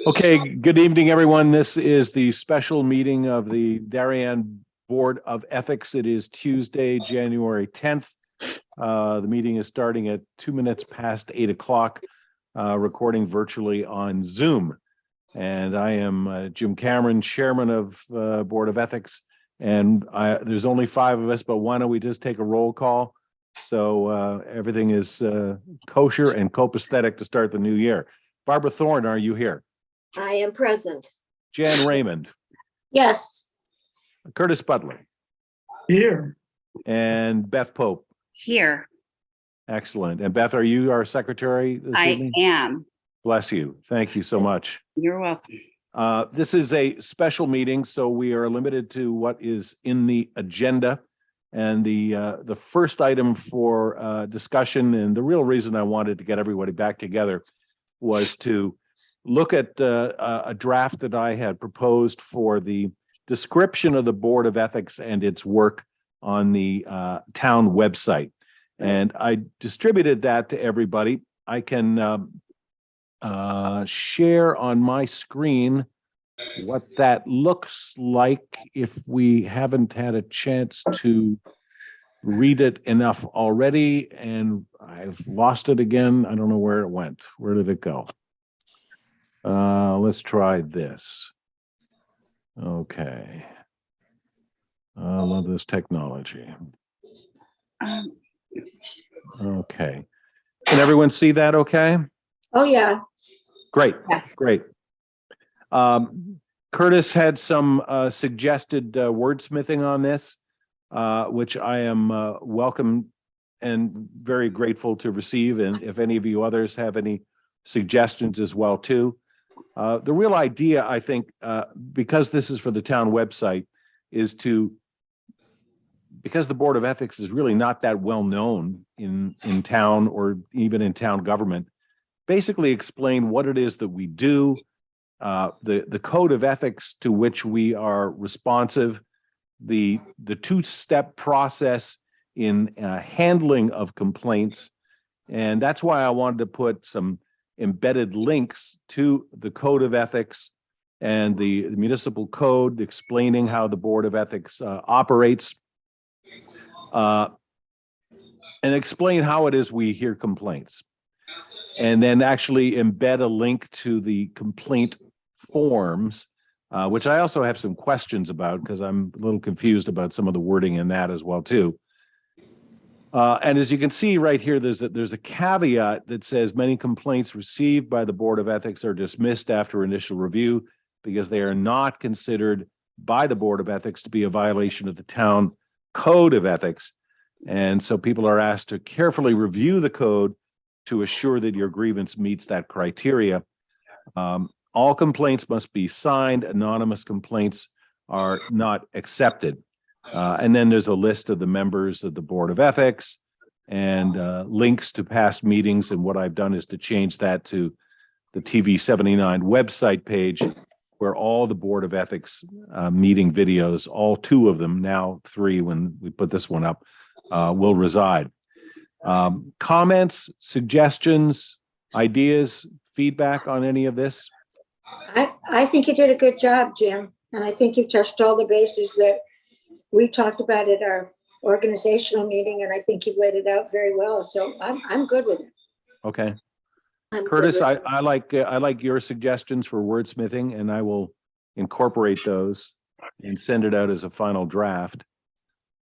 Okay, good evening, everyone. This is the special meeting of the Darien Board of Ethics. It is Tuesday, January 10th. The meeting is starting at 2 minutes past 8 o'clock, recording virtually on Zoom. And I am Jim Cameron, Chairman of Board of Ethics. And there's only 5 of us, but why don't we just take a roll call? So everything is kosher and copacetic to start the new year. Barbara Thorne, are you here? I am present. Jan Raymond, Yes. Curtis Butler, Here. and Beth Pope. Here. Excellent. And Beth, are you our secretary this I evening? am. Bless you. Thank you so much. You're welcome. This is a special meeting, so we are limited to what is in the agenda. And the first item for discussion, and the real reason I wanted to get everybody back together, was to look at a draft that I had proposed for the description of the Board of Ethics and its work on the town website. And I distributed that to everybody. I can share on my screen what that looks like if we haven't had a chance to read it enough already. And I've lost it again. I don't know where it went. Where did it go? Let's try this. Okay. I love this technology. Okay. Can everyone see that okay? Oh, yeah. Great, Yes. great. Curtis had some suggested wordsmithing on this, which I am welcome and very grateful to receive. And if any of you others have any suggestions as well too. The real idea, I think, because this is for the town website, is because the Board of Ethics is really not that well known in town or even in town government, basically explain what it is that we do, the code of ethics to which we are responsive, the two-step process in handling of complaints. And that's why I wanted to put some embedded links to the code of ethics and the municipal code explaining how the Board of Ethics operates, and explain how it is we hear complaints. And then actually embed a link to the complaint forms, which I also have some questions about because I'm a little confused about some of the wording in that as well too. And as you can see right here, there's a caveat that says many complaints received by the Board of Ethics are dismissed after initial review because they are not considered by the Board of Ethics to be a violation of the town code of ethics. And so people are asked to carefully review the code to assure that your grievance meets that criteria. All complaints must be signed. Anonymous complaints are not accepted. And then there's a list of the members of the Board of Ethics and links to past meetings. And what I've done is to change that to the TV 79 website page, where all the Board of Ethics meeting videos, all 2 of them, now 3 when we put this one up, will reside. Comments, suggestions, ideas, feedback on any of this? I think you did a good job, Jim. And I think you've touched all the bases that we talked about at our organizational meeting. And I think you've laid it out very well. So I'm good with it. Okay. I'm Curtis, good with it. I like your suggestions for wordsmithing, and I will incorporate those and send it out as a final draft.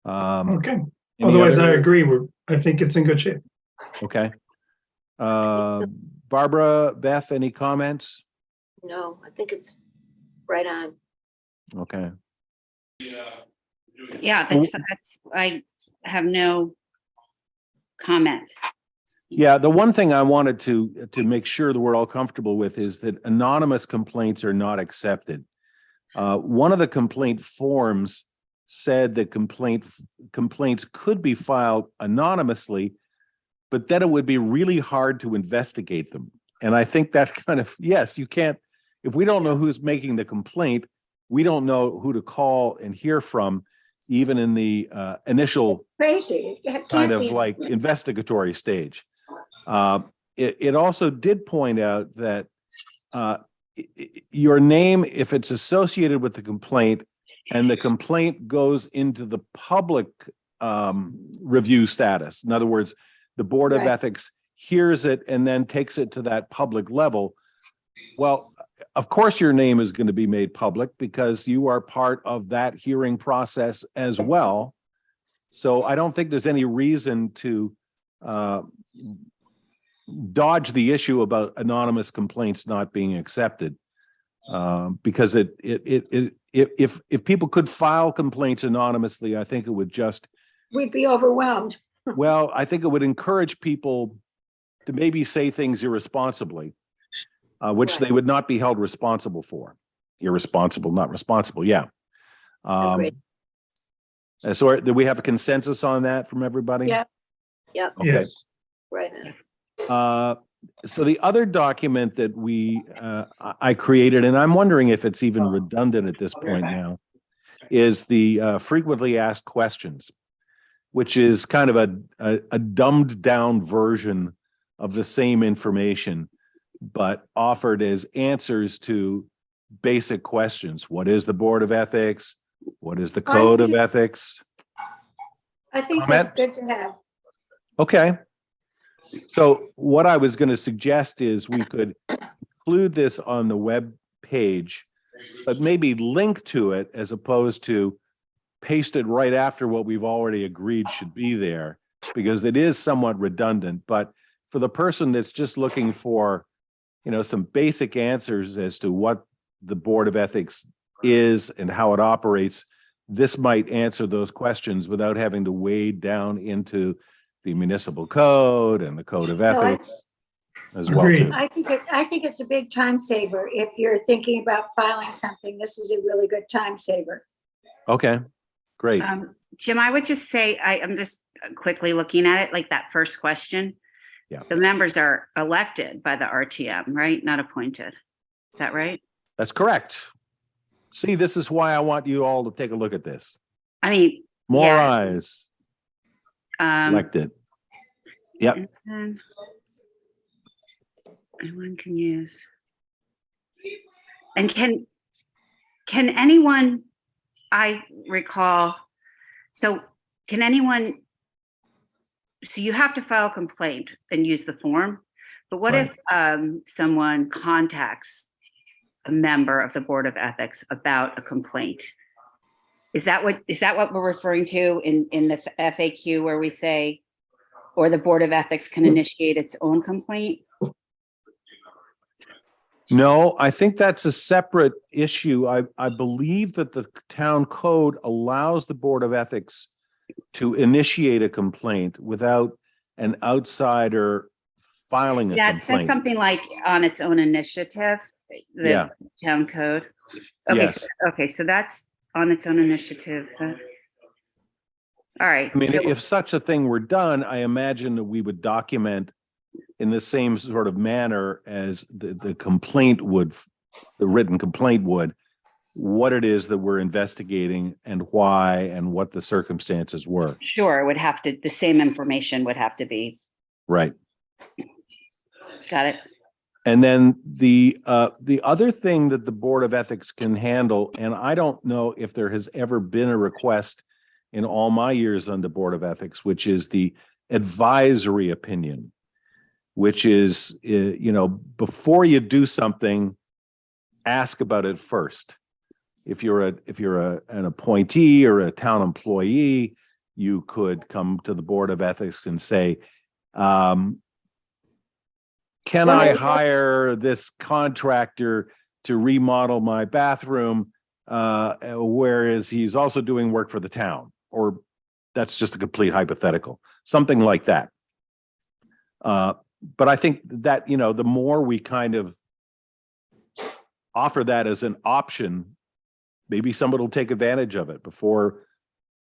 Okay. Any Otherwise, I other- agree. I think it's in good shape. Okay. Barbara, Beth, any comments? No, I think it's right on. Okay. Yeah, that's, I have no comments. Yeah, the one thing I wanted to make sure that we're all comfortable with is that anonymous complaints are not accepted. One of the complaint forms said that complaints could be filed anonymously, but then it would be really hard to investigate them. And I think that kind of, yes, you can't, if we don't know who's making the complaint, we don't know who to call and hear from, even in the initial Crazy. It can't kind of be- like investigatory stage. It also did point out that your name, if it's associated with the complaint and the complaint goes into the public review status, in other words, the Board of Right. Ethics hears it and then takes it to that public level, well, of course, your name is going to be made public because you are part of that hearing process as well. So I don't think there's any reason to dodge the issue about anonymous complaints not being accepted. Because if people could file complaints anonymously, I think it would just, We'd be overwhelmed. well, I think it would encourage people to maybe say things irresponsibly, which they Right. would not be held responsible for. Irresponsible, not responsible. Yeah. Agreed. So do we have a consensus on that from everybody? Yeah. Yep, Okay. Yes. right. So the other document that I created, and I'm wondering if it's even redundant at this point now, is the frequently asked questions, which is kind of a dumbed down version of the same information, but offered as answers to basic questions. What is the Board of Ethics? What is the I Code think of it's- Ethics? I think Comment? that's good to have. Okay. So what I was going to suggest is we could include this on the web page, but maybe link to it as opposed to paste it right after what we've already agreed should be there, because it is somewhat redundant. But for the person that's just looking for, some basic answers as to what the Board of Ethics is and how it operates, this might answer those questions without having to wade down into the municipal code and the Code of I- Ethics as well Agreed. too. I think it's a big time saver. If you're thinking about filing something, this is a really good time saver. Okay, great. Jim, I would just say, I'm just quickly looking at it, like that first question. Yeah. The members are elected by the RTM, right? Not appointed. Is that right? That's correct. See, this is why I want you all to take a look at this. I mean, More Yeah. eyes um, elected. Yep. and anyone can use. And can anyone, I recall, so can anyone, so you have to file a complaint and use the form, but what if someone contacts a member of the Board of Ethics about a complaint? Is that what we're referring to in the FAQ where we say, or the Board of Ethics can initiate its own complaint? No, I think that's a separate issue. I believe that the town code allows the Board of Ethics to initiate a complaint without an outsider filing a Yeah, it says complaint. something like on its own initiative, Yeah. the town code. Okay, Yes. so that's on its own initiative. All right. I mean, so- if such a thing were done, I imagine that we would document in the same sort of manner as the complaint would, the written complaint would, what it is that we're investigating and why and what the circumstances were. Sure, it would have to, the same information would have to be, Right. got it? And then the other thing that the Board of Ethics can handle, and I don't know if there has ever been a request in all my years on the Board of Ethics, which is the advisory opinion, which is, before you do something, ask about it first. If you're an appointee or a town employee, you could come to the Board of Ethics and say, can So I there's a- hire this contractor to remodel my bathroom, whereas he's also doing work for the town? Or that's just a complete hypothetical, something like that. But I think that, the more we kind of offer that as an option, maybe somebody will take advantage of it before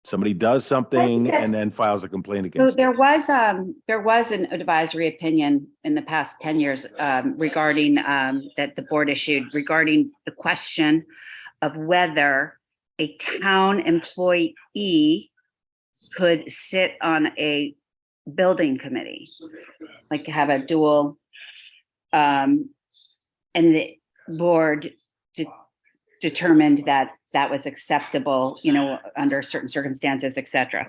somebody does something that's- and then files a complaint So against it. there was an advisory opinion in the past 10 years regarding that the board issued regarding the question of whether a town employee could sit on a building committee, like have a dual, and board determined that that was acceptable, under certain circumstances, et cetera.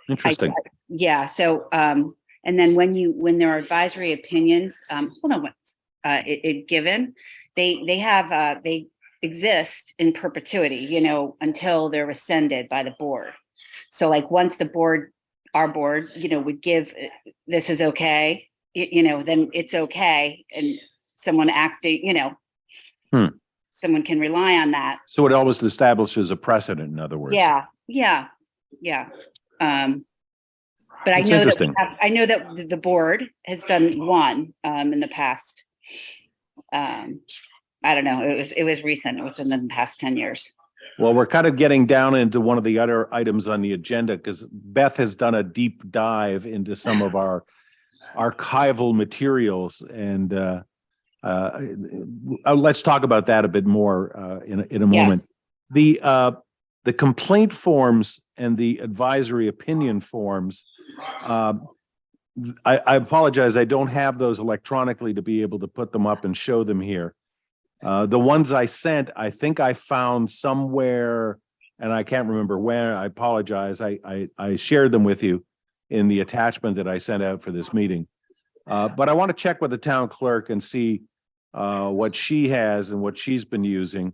Interesting. Yeah, so, and then when there are advisory opinions, hold on, given, they exist in perpetuity, until they're rescinded by the board. So like once our board, would give, this is okay, then it's okay. And someone acting, someone can rely on that. So it almost establishes a precedent, in other words. Yeah. But I It's know interesting. I know that the board has done one in the past. I don't know. It was recent. It was in the past 10 years. Well, we're kind of getting down into one of the other items on the agenda because Beth has done a deep dive into some of our archival materials, and let's talk about that a bit more in a moment. Yes. The complaint forms and the advisory opinion forms. I apologize. I don't have those electronically to be able to put them up and show them here. The ones I sent, I think I found somewhere, and I can't remember where. I apologize. I shared them with you in the attachment that I sent out for this meeting. But I want to check with the town clerk and see what she has and what she's been using.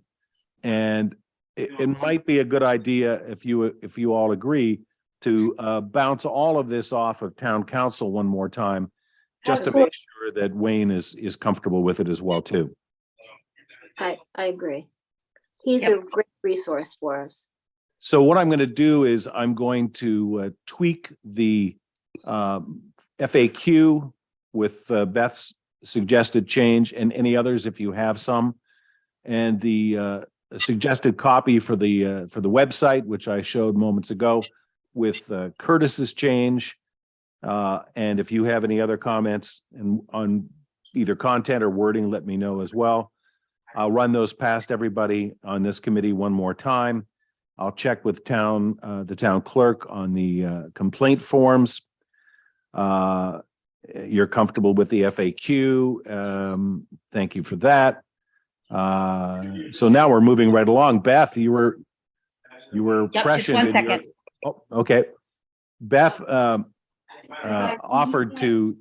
And it might be a good idea if you all agree to bounce all of this off of town council one more time, just to make sure that Wayne is comfortable with it as well too. I agree. He's Yep. a great resource for us. So what I'm going to do is I'm going to tweak the FAQ with Beth's suggested change and any others if you have some, and the suggested copy for the website, which I showed moments ago, with Curtis's change. And if you have any other comments on either content or wording, let me know as well. I'll run those past everybody on this committee one more time. I'll check with the town clerk on the complaint forms. You're comfortable with the FAQ. Thank you for that. So now we're moving right along. Beth, you were Yep, just prescient. one in your- second. Oh, okay. Beth offered to,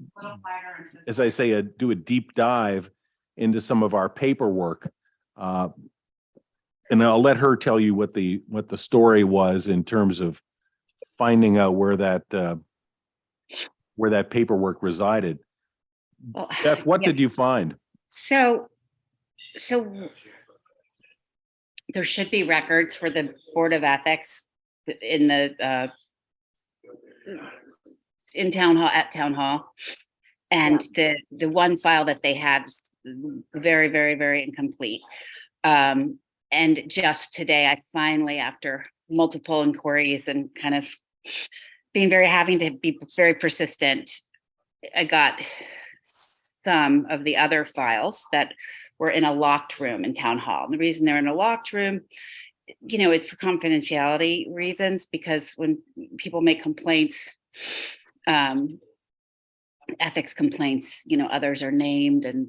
as I say, do a deep dive into some of our paperwork. And I'll let her tell you what the story was in terms of finding out where that paperwork resided. Well, Beth, what yeah. did you find? So there should be records for the Board of Ethics in the in town hall, at town hall, and the one file that they had was very, very, very incomplete. And just today, I finally, after multiple inquiries and kind of having to be very persistent, I got some of the other files that were in a locked room in town hall. And the reason they're in a locked room, is for confidentiality reasons, because when people make complaints, ethics complaints, others are named and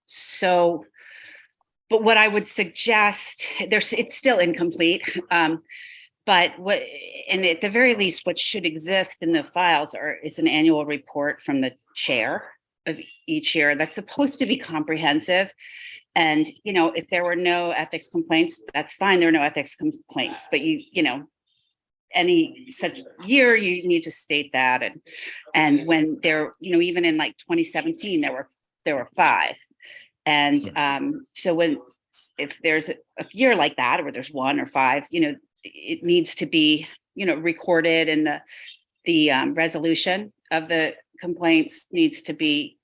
so, but what I would suggest, it's still incomplete. But and at the very least, what should exist in the files is an annual report from the chair of each year that's supposed to be comprehensive. And, if there were no ethics complaints, that's fine. There are no ethics complaints, but any such year, you need to state that. And when there, even in like 2017, there were 5. And so if there's a year like that, where there's 1 or 5, it needs to be, recorded, and the resolution of the complaints needs to be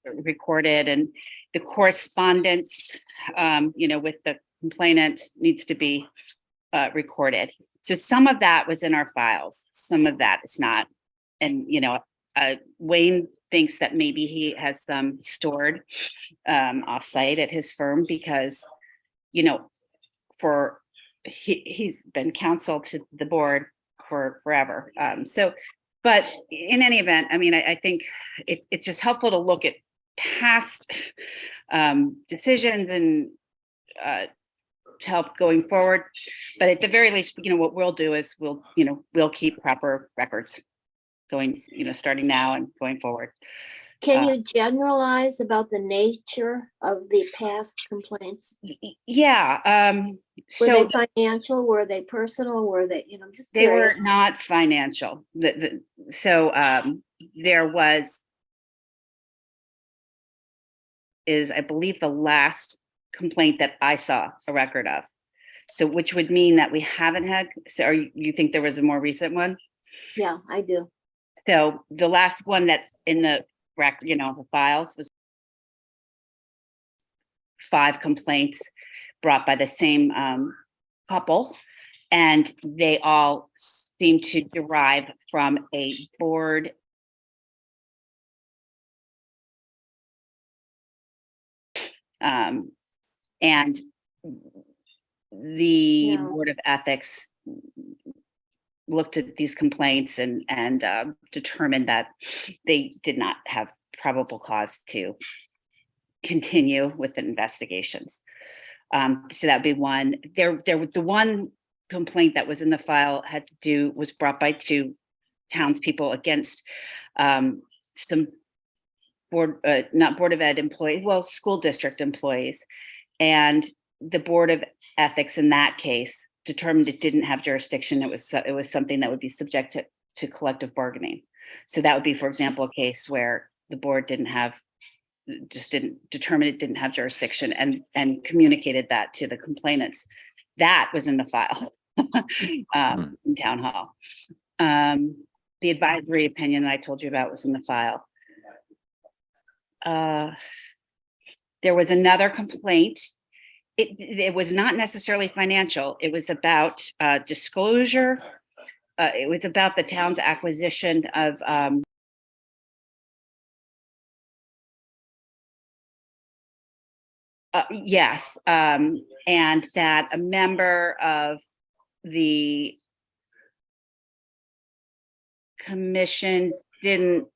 recorded, and the correspondence, with the complainant needs to be recorded. So some of that was in our files, some of that is not. And, Wayne thinks that maybe he has some stored offsite at his firm because, he's been counsel to the board for forever. But in any event, I mean, I think it's just helpful to look at past decisions and to help going forward. But at the very least, what we'll do is we'll keep proper records going, starting now and going forward. Can you generalize about the nature of the past complaints? Yeah. Were So they financial? Were they personal? Were they, I'm just they were curious. not financial. So there is, I believe, the last complaint that I saw a record of. So which would mean that we haven't had, so you think there was a more recent one? Yeah, I do. So the last one that in the record, the files was 5 complaints brought by the same couple, and they all seem to derive from a board and the Yeah. Board of Ethics looked at these complaints and determined that they did not have probable cause to continue with the investigations. So that would be one. The one complaint that was in the file was brought by 2 townspeople against some not Board of Ed employees, well, school district employees, and the Board of Ethics in that case determined it didn't have jurisdiction. It was something that would be subject to collective bargaining. So that would be, for example, a case where the board didn't determine it didn't have jurisdiction and communicated that to the complainants. That was in the file in town hall. The advisory opinion that I told you about was in the file. There was another complaint. It was not necessarily financial. It was about disclosure. It was about the town's acquisition of yes, and that a member of the commission didn't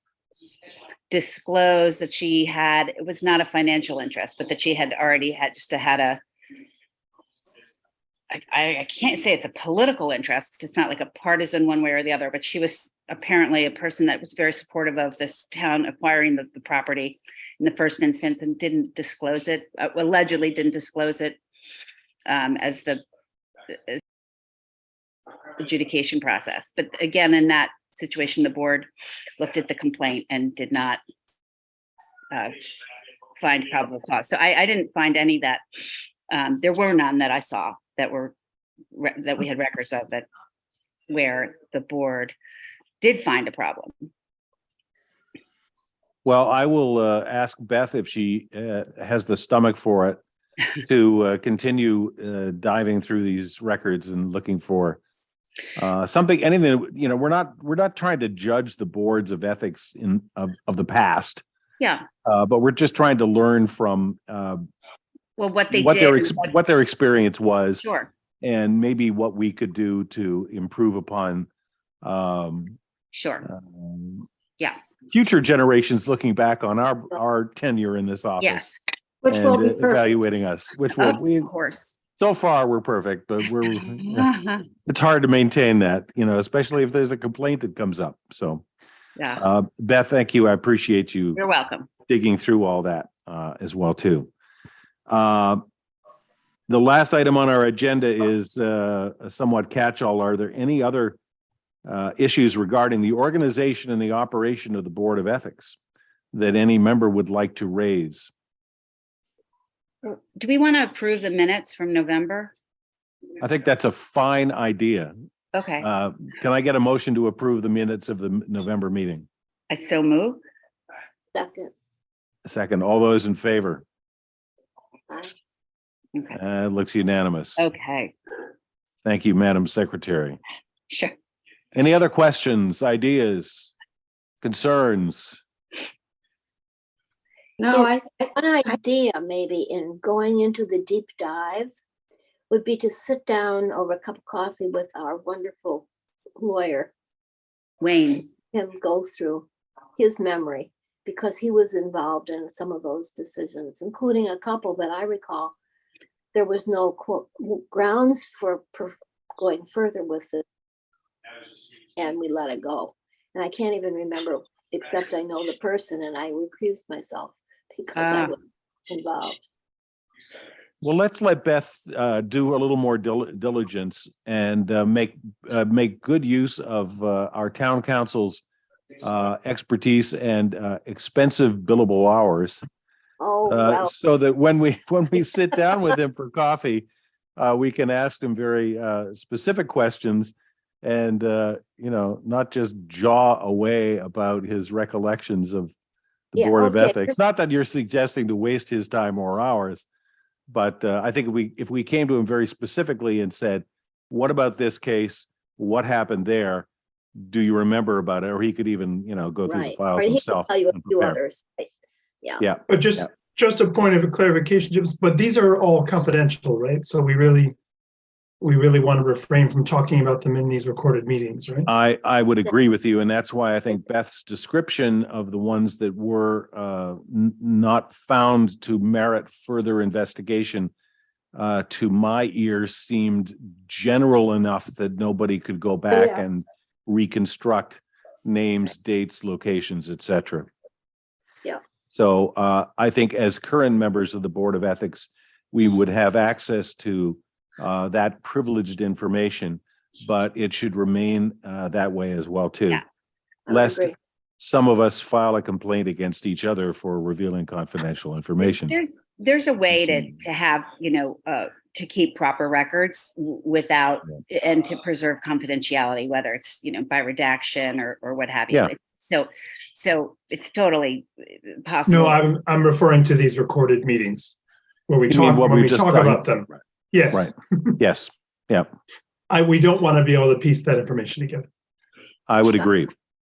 disclose that it was not a financial interest, but that she had already had I can't say it's a political interest, because it's not like a partisan one way or the other, but she was apparently a person that was very supportive of this town acquiring the property in the first instance and didn't disclose it, allegedly didn't disclose it as the adjudication process. But again, in that situation, the board looked at the complaint and did not find probable cause. So I didn't find any that there were none that I saw that we had records of where the board did find a problem. Well, I will ask Beth if she has the stomach for it to continue diving through these records and looking for anything. We're not trying to judge the boards of ethics of the past. Yeah. But we're just trying to learn from what their experience was. Sure. And maybe what we could do to improve upon sure. Yeah. Future generations looking back on our tenure in this office. Yes. Which and will be perfect. evaluating us, which will Of course. So far we're perfect, but it's hard to maintain that, especially if there's a complaint that comes up. So yeah. Beth, thank you. I appreciate you. You're welcome. Digging through all that as well too. The last item on our agenda is a somewhat catch-all. Are there any other issues regarding the organization and the operation of the Board of Ethics that any member would like to raise? Do we want to approve the minutes from November? I think that's a fine idea. Okay. Can I get a motion to approve the minutes of the November meeting? I so move. Second. Second, all those in favor? Aye. Okay. Looks unanimous. Okay. Thank you, Madam Secretary. Sure. Any other questions, ideas, concerns? No, One idea maybe in going into the deep dive would be to sit down over a cup of coffee with our wonderful lawyer, Wayne. him go through his memory, because he was involved in some of those decisions, including a couple that I recall. There was no quote grounds for going further with it, and we let it go. And I can't even remember, except I know the person, and I recused myself because I was involved. Well, let's let Beth do a little more diligence and make good use of our town council's expertise and expensive billable hours, Oh, well, so that when we sit down with him for coffee, we can ask him very specific questions and not just jaw away about his recollections of the Yeah, Board of okay. Ethics. Not that you're suggesting to waste his time or ours. But I think if we came to him very specifically and said, what about this case? What happened there? Do you remember about it? Or he could even, go through the right. files Or he can himself. tell you a and few prepare. others. Right? Yeah. Yeah, But Yeah. just a point of clarification, Jim, but these are all confidential, right? So we really want to refrain from talking about them in these recorded meetings, right? I would agree with you. And that's why I think Beth's description of the ones that were not found to merit further investigation to my ears seemed general enough that nobody could go back Yeah. and reconstruct names, dates, locations, etc. Yeah. So I think as current members of the Board of Ethics, we would have access to that privileged information, but it should remain that way as well too. Yeah. I would Lest agree. some of us file a complaint against each other for revealing confidential information. There's a way to have, to keep proper records without, and to preserve confidentiality, whether it's, by redaction or what have you. Yeah. So it's totally possible. No, I'm referring to these recorded meetings where we You mean talk, what when we've we just talk done? about them. Yes. Right. Yes. Yeah, We don't want to be able to piece that information together. I would agree.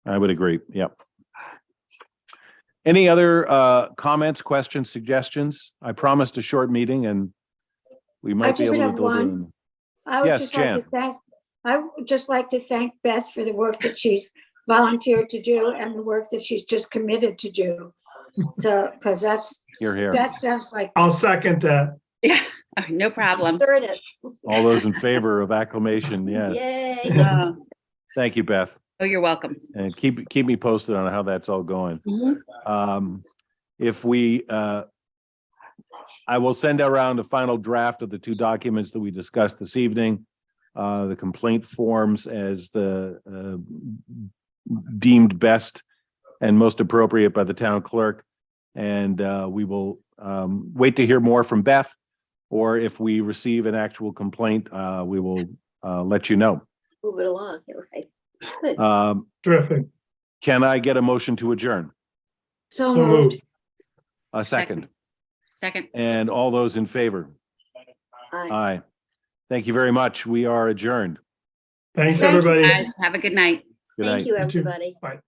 I would agree. Yep. Any other comments, questions, suggestions? I promised a short meeting and we might be just able to have deliver. one. I would Yes, just like Jan. to thank Beth for the work that she's volunteered to do and the work that she's just committed to do. So, because You're here. that sounds like, I'll second that. Yeah, no problem. Third it. All those in favor of acclamation, yes. Yay. Uh, Thank you, Beth. Oh, you're welcome. And keep me posted on how that's all going. If we, I will send around a final draft of the two documents that we discussed this evening. The complaint forms as the deemed best and most appropriate by the town clerk. And we will wait to hear more from Beth, or if we receive an actual complaint, we will let you know. Move it along. You're right. Good. Terrific. Can I get a motion to adjourn? so So moved. moved. A second. Second. And all those in favor? Aye. Aye. Thank you very much. We are adjourned. Thanks, Thank you, everybody. Guys, have a good night. Good Thank night. you, You too. everybody. Bye.